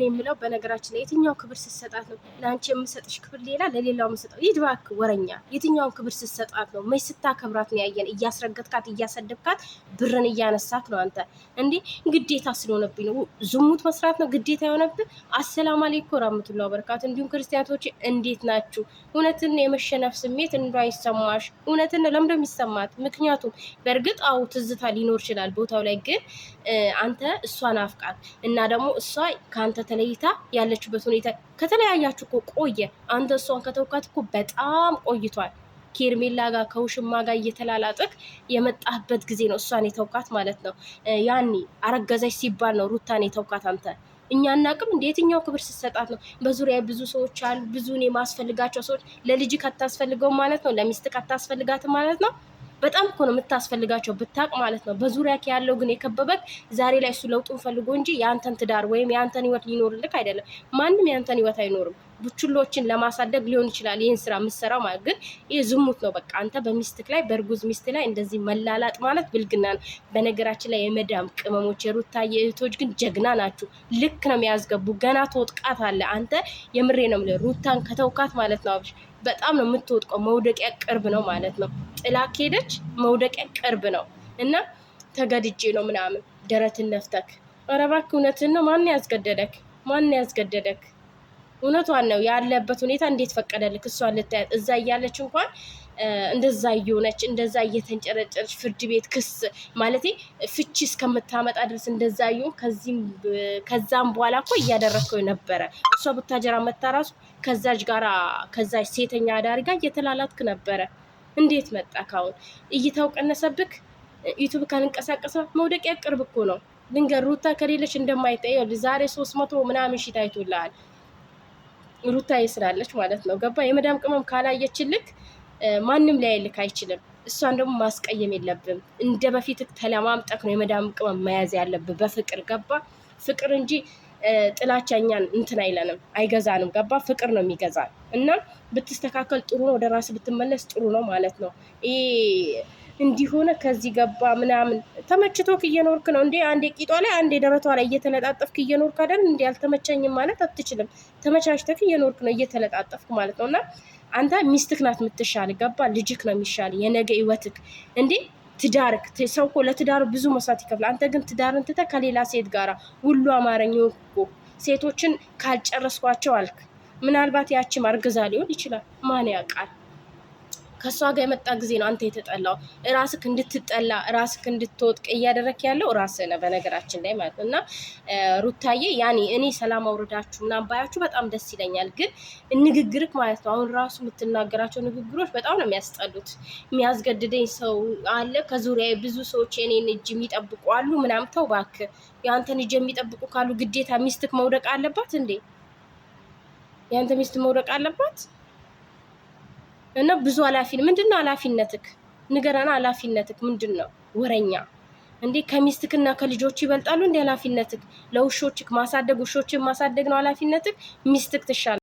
የምለው በነገራችን ላይ የትኛው ክብር ስትሰጣት ነው ለአንቺ የምሰጥሽ ክብር ሌላ ለሌላው የምሰጠው? ይህ ድባክ ወረኛ። የትኛውን ክብር ስትሰጣት ነው? መች ስታከብራት ነው ያየን? እያስረገጥካት እያሰደብካት ብርን እያነሳክ ነው አንተ። እንዲህ ግዴታ ስለሆነብኝ ነው ዝሙት መስራት ነው ግዴታ የሆነብን። አሰላም አለይኩም ወራህመቱላሂ ወበረካቱ። እንዲሁም ክርስቲያኖች እንዴት ናችሁ? እውነትን የመሸነፍ ስሜት እንዳይሰማሽ። እውነትን ለምንድን ነው የሚሰማት? ምክንያቱም በእርግጥ አው ትዝታ ሊኖር ይችላል ቦታው ላይ ግን አንተ እሷን አፍቃት እና ደግሞ እሷ ከአንተ ተለይታ ያለችበት ሁኔታ ከተለያያችሁ እኮ ቆየ። አንተ እሷን ከተውካት እኮ በጣም ቆይቷል። ኬርሜላ ጋር ከውሽማ ጋር እየተላላጥክ የመጣህበት ጊዜ ነው እሷን የተውካት ማለት ነው። ያኔ አረገዘች ሲባል ነው ሩታን የተውካት አንተ። እኛ እናቅም እንደ የትኛው ክብር ስትሰጣት ነው? በዙሪያ ብዙ ሰዎች አሉ፣ ብዙ እኔ ማስፈልጋቸው ሰዎች። ለልጅ ከታስፈልገው ማለት ነው፣ ለሚስት ከታስፈልጋትም ማለት ነው። በጣም እኮ ነው የምታስፈልጋቸው ብታቅ ማለት ነው። በዙሪያ ያለው ግን የከበበክ ዛሬ ላይ እሱ ለውጡን ፈልጎ እንጂ የአንተን ትዳር ወይም የአንተን ህይወት ሊኖርልክ አይደለም። ማንም የአንተን ህይወት አይኖርም። ቡችሎችን ለማሳደግ ሊሆን ይችላል ይህን ስራ የምትሰራው ማለት ግን ይህ ዝሙት ነው። በቃ አንተ በሚስትክ ላይ በእርጉዝ ሚስት ላይ እንደዚህ መላላጥ ማለት ብልግና ነው። በነገራችን ላይ የመዳም ቅመሞች የሩታዬ እህቶች ግን ጀግና ናችሁ። ልክ ነው የሚያስገቡ። ገና ተወጥቃት አለ አንተ። የምሬ ነው የምልህ ሩታን ከተውካት ማለት ነው አብሽ በጣም ነው የምትወጥቀው። መውደቂያ ቅርብ ነው ማለት ነው። ጥላ ከሄደች መውደቂያ ቅርብ ነው እና ተገድጄ ነው ምናምን ደረትን ነፍተክ። ኧረ እባክህ እውነትን ነው። ማን ያስገደደክ? ማን ያስገደደክ? እውነቷን ነው። ያለበት ሁኔታ እንዴት ፈቀደልክ? እሷን ልታያት እዛ እያለች እንኳን እንደዛ እየሆነች እንደዛ እየተንጨረጨረች ፍርድ ቤት ክስ ማለቴ ፍቺ እስከምታመጣ ድረስ እንደዛ ይሁን። ከዛም በኋላ እኮ እያደረግከው ነበረ። እሷ ቡታጀራ መታ ራሱ ከዛች ጋራ ከዛች ሴተኛ አዳሪ ጋር እየተላላትክ ነበረ። እንዴት መጣ? ካሁን እይታው ቀነሰብክ። ዩቱብ ካንንቀሳቀሰ መውደቂያ ቅርብ እኮ ነው። ልንገር ሩታ ከሌለች እንደማይታየው ዛሬ 300 ምናምን ሺህ ታይቶልሃል። ሩታ ስላለች ማለት ነው። ገባ? የመዳም ቅመም ካላየችልክ ማንም ሊያይልክ አይችልም። እሷን ደግሞ ማስቀየም የለብም። እንደ በፊት ተለማምጠክ ነው የመዳም ቅመም መያዝ ያለብህ በፍቅር። ገባ? ፍቅር እንጂ ጥላቻ እኛን እንትን አይለንም፣ አይገዛንም። ገባ? ፍቅር ነው የሚገዛን እና ብትስተካከል ጥሩ ነው። ወደ ራስ ብትመለስ ጥሩ ነው ማለት ነው። እንዲሆነ ከዚህ ገባ ምናምን ተመችቶክ እየኖርክ ነው እንዴ? አንዴ ቂጧ ላይ አንዴ ደረቷ ላይ እየተለጣጠፍክ እየኖርክ አይደል? እንዴ አልተመቸኝም ማለት አትችልም። ተመቻችተክ እየኖርክ ነው እየተለጣጠፍክ ማለት ነው። እና አንተ ሚስትክ ናት የምትሻል። ገባ? ልጅክ ነው የሚሻል የነገ ህይወትክ እንዴ ትዳርክ። ሰው እኮ ለትዳር ብዙ መስዋዕት ይከፍላል። አንተ ግን ትዳርን ትተህ ከሌላ ሴት ጋራ ሁሉ አማረኝ እኮ ሴቶችን ካልጨረስኳቸው አልክ። ምናልባት ያቺ ማርገዛ ሊሆን ይችላል። ማን ያውቃል? ከሷ ጋር የመጣ ጊዜ ነው አንተ የተጠላው። ራስክ እንድትጠላ ራስክ እንድትወጥቅ እያደረክ ያለው ራስህ ነው በነገራችን ላይ ማለት ነው። እና ሩታዬ ያኔ እኔ ሰላም አውርዳችሁ እና ባያችሁ በጣም ደስ ይለኛል። ግን ንግግርክ ማለት ነው አሁን ራሱ የምትናገራቸው ንግግሮች በጣም ነው የሚያስጠሉት። የሚያስገድደኝ ሰው አለ ከዙሪያ ብዙ ሰዎች የኔን እጅ የሚጠብቁ አሉ ምናምን። ተው እባክህ። የአንተን እጅ የሚጠብቁ ካሉ ግዴታ ሚስትክ መውደቅ አለባት እንዴ? የአንተ ሚስት መውደቅ አለባት? እና ብዙ ኃላፊነት ምንድነው? ኃላፊነትክ ንገረና። ኃላፊነትክ ምንድነው? ወረኛ እንዴ! ከሚስትክና ከልጆች ይበልጣሉ እንዴ ኃላፊነትክ? ለውሾችክ ማሳደግ ውሾችን ማሳደግ ነው ኃላፊነትክ። ሚስትክ ትሻል